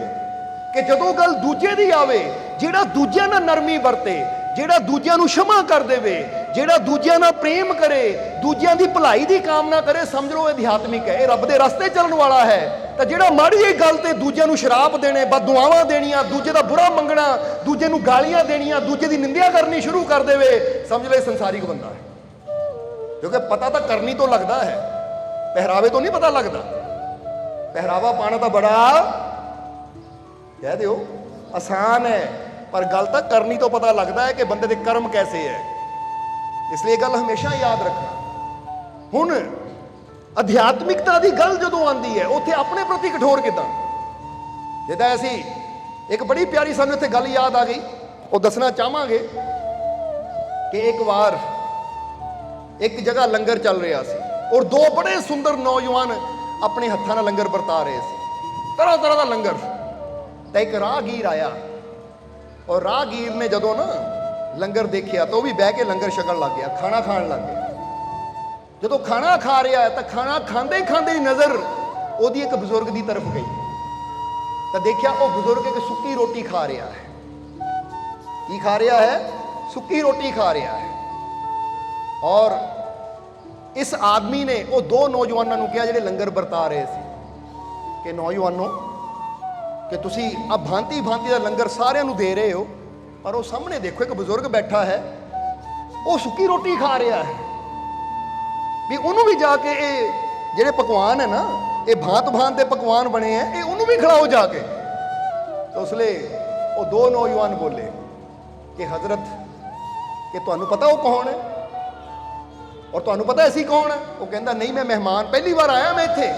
ਕਿ ਜਦੋਂ ਗੱਲ ਦੂਜੇ ਦੀ ਆਵੇ, ਜਿਹੜਾ ਦੂਜਿਆਂ ਨਾਲ ਨਰਮੀ ਵਰਤੇ, ਜਿਹੜਾ ਦੂਜਿਆਂ ਨੂੰ क्षमा ਕਰ ਦੇਵੇ, ਜਿਹੜਾ ਦੂਜਿਆਂ ਨਾਲ ਪ੍ਰੇਮ ਕਰੇ, ਦੂਜਿਆਂ ਦੀ ਭਲਾਈ ਦੀ ਕਾਮਨਾ ਕਰੇ, ਸਮਝ ਲਓ ਇਹ ਅਧਿਆਤਮਿਕ ਹੈ, ਇਹ ਰੱਬ ਦੇ ਰਸਤੇ ਚੱਲਣ ਵਾਲਾ ਹੈ। ਤਾਂ ਜਿਹੜਾ ਮਾੜੀ ਜਿਹੀ ਗੱਲ ਤੇ ਦੂਜਿਆਂ ਨੂੰ ਸ਼ਰਾਪ ਦੇਣੇ, ਬਦਦੁਆਵਾਂ ਦੇਣੀਆਂ, ਦੂਜੇ ਦਾ ਬੁਰਾ ਮੰਗਣਾ, ਦੂਜੇ ਨੂੰ ਗਾਲੀਆਂ ਦੇਣੀਆਂ, ਦੂਜੇ ਦੀ ਨਿੰਦਿਆ ਕਰਨੀ ਸ਼ੁਰੂ ਕਰ ਦੇਵੇ, ਸਮਝ ਲਓ ਇਹ ਸੰਸਾਰਿਕ ਬੰਦਾ ਹੈ। ਕਿਉਂਕਿ ਪਤਾ ਤਾਂ ਕਰਨੀ ਤੋਂ ਲੱਗਦਾ ਹੈ, ਪਹਿਰਾਵੇ ਤੋਂ ਨਹੀਂ ਪਤਾ ਲੱਗਦਾ। ਪਹਿਰਾਵਾ ਪਾਣਾ ਤਾਂ ਬੜਾ ਕਹਿ ਦਿਓ ਆਸਾਨ ਹੈ, ਪਰ ਗੱਲ ਤਾਂ ਕਰਨੀ ਤੋਂ ਪਤਾ ਲੱਗਦਾ ਹੈ ਕਿ ਬੰਦੇ ਦੇ ਕਰਮ ਕੈਸੇ ਹੈ। ਇਸ ਲਈ ਇਹ ਗੱਲ ਹਮੇਸ਼ਾ ਯਾਦ ਰੱਖਣਾ। ਹੁਣ ਅਧਿਆਤਮਿਕਤਾ ਦੀ ਗੱਲ ਜਦੋਂ ਆਉਂਦੀ ਹੈ, ਉੱਥੇ ਆਪਣੇ ਪ੍ਰਤੀ ਕਠੋਰ ਕਿਦਾਂ? ਜਿੱਦਾਂ ਅਸੀਂ ਇੱਕ ਬੜੀ ਪਿਆਰੀ ਸਾਨੂੰ ਇੱਥੇ ਗੱਲ ਯਾਦ ਆ ਗਈ, ਉਹ ਦੱਸਣਾ ਚਾਹਾਂਗੇ ਕਿ ਇੱਕ ਵਾਰ ਇੱਕ ਜਗ੍ਹਾ ਲੰਗਰ ਚੱਲ ਰਿਹਾ ਸੀ, ਔਰ ਦੋ ਬੜੇ ਸੁੰਦਰ ਨੌਜਵਾਨ ਆਪਣੇ ਹੱਥਾਂ ਨਾਲ ਲੰਗਰ ਵਰਤਾ ਰਹੇ ਸੀ, ਤਰ੍ਹਾਂ ਤਰ੍ਹਾਂ ਦਾ ਲੰਗਰ। ਤਾਂ ਇੱਕ ਰਾਹਗੀਰ ਆਇਆ, ਔਰ ਰਾਹਗੀਰ ਨੇ ਜਦੋਂ ਨਾ ਲੰਗਰ ਦੇਖਿਆ ਤਾਂ ਉਹ ਵੀ ਬਹਿ ਕੇ ਲੰਗਰ ਛਕਣ ਲੱਗ ਗਿਆ, ਖਾਣਾ ਖਾਣ ਲੱਗ ਗਿਆ। ਜਦੋਂ ਖਾਣਾ ਖਾ ਰਿਹਾ ਹੈ ਤਾਂ ਖਾਣਾ ਖਾਂਦੇ ਖਾਂਦੇ ਹੀ ਨਜ਼ਰ ਉਹਦੀ ਇੱਕ ਬਜ਼ੁਰਗ ਦੀ ਤਰਫ ਗਈ, ਤਾਂ ਦੇਖਿਆ ਉਹ ਬਜ਼ੁਰਗ ਇੱਕ ਸੁੱਕੀ ਰੋਟੀ ਖਾ ਰਿਹਾ ਹੈ। ਕੀ ਖਾ ਰਿਹਾ ਹੈ? ਸੁੱਕੀ ਰੋਟੀ ਖਾ ਰਿਹਾ ਹੈ। ਔਰ ਇਸ ਆਦਮੀ ਨੇ ਉਹ ਦੋ ਨੌਜਵਾਨਾਂ ਨੂੰ ਕਿਹਾ ਜਿਹੜੇ ਲੰਗਰ ਵਰਤਾ ਰਹੇ ਸੀ ਕਿ ਨੌਜਵਾਨੋ, ਕਿ ਤੁਸੀਂ ਆ ਭਾਂਤੀ ਭਾਂਤੀ ਦਾ ਲੰਗਰ ਸਾਰਿਆਂ ਨੂੰ ਦੇ ਰਹੇ ਹੋ, ਪਰ ਉਹ ਸਾਹਮਣੇ ਦੇਖੋ ਇੱਕ ਬਜ਼ੁਰਗ ਬੈਠਾ ਹੈ, ਉਹ ਸੁੱਕੀ ਰੋਟੀ ਖਾ ਰਿਹਾ ਹੈ, ਵੀ ਉਹਨੂੰ ਵੀ ਜਾ ਕੇ ਇਹ ਜਿਹੜੇ ਪਕਵਾਨ ਹੈ ਨਾ, ਇਹ ਭਾਂਤ ਭਾਂਤ ਦੇ ਪਕਵਾਨ ਬਣੇ ਹੈ, ਇਹ ਉਹਨੂੰ ਵੀ ਖਿਲਾਓ ਜਾ ਕੇ। ਤਾਂ ਉਸ ਲਈ ਉਹ ਦੋ ਨੌਜਵਾਨ ਬੋਲੇ ਕਿ ਹਜ਼ਰਤ, ਕਿ ਤੁਹਾਨੂੰ ਪਤਾ ਉਹ ਕੌਣ ਹੈ, ਔਰ ਤੁਹਾਨੂੰ ਪਤਾ ਅਸੀਂ ਕੌਣ ਹੈ? ਉਹ ਕਹਿੰਦਾ ਨਹੀਂ, ਮੈਂ ਮਹਿਮਾਨ, ਪਹਿਲੀ ਵਾਰ ਆਇਆ मैं ਇੱਥੇ,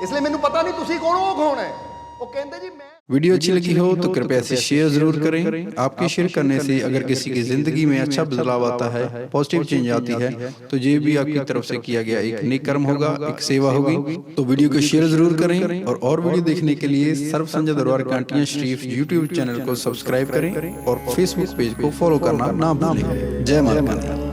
ਇਸ ਲਈ ਮੈਨੂੰ ਪਤਾ ਨਹੀਂ ਤੁਸੀਂ कौन हो, वो कौन है। वो कहते जी मैं। वीडियो अच्छी लगी हो तो कृपया इसे शेयर जरूर करें। आपके शेयर करने से अगर किसी की जिंदगी में अच्छा बदलाव आता है, पॉजिटिव चेंज आती है, तो ये भी आपकी तरफ से किया गया एक नेक कर्म होगा, एक सेवा होगी। तो वीडियो को शेयर जरूर करें, और वीडियो देखने के लिए सर्व संजय दरबार कांटियां शरीफ यूट्यूब चैनल को सब्सक्राइब करें और फेसबुक पेज को फॉलो करना ना भूलें। जय माता दी।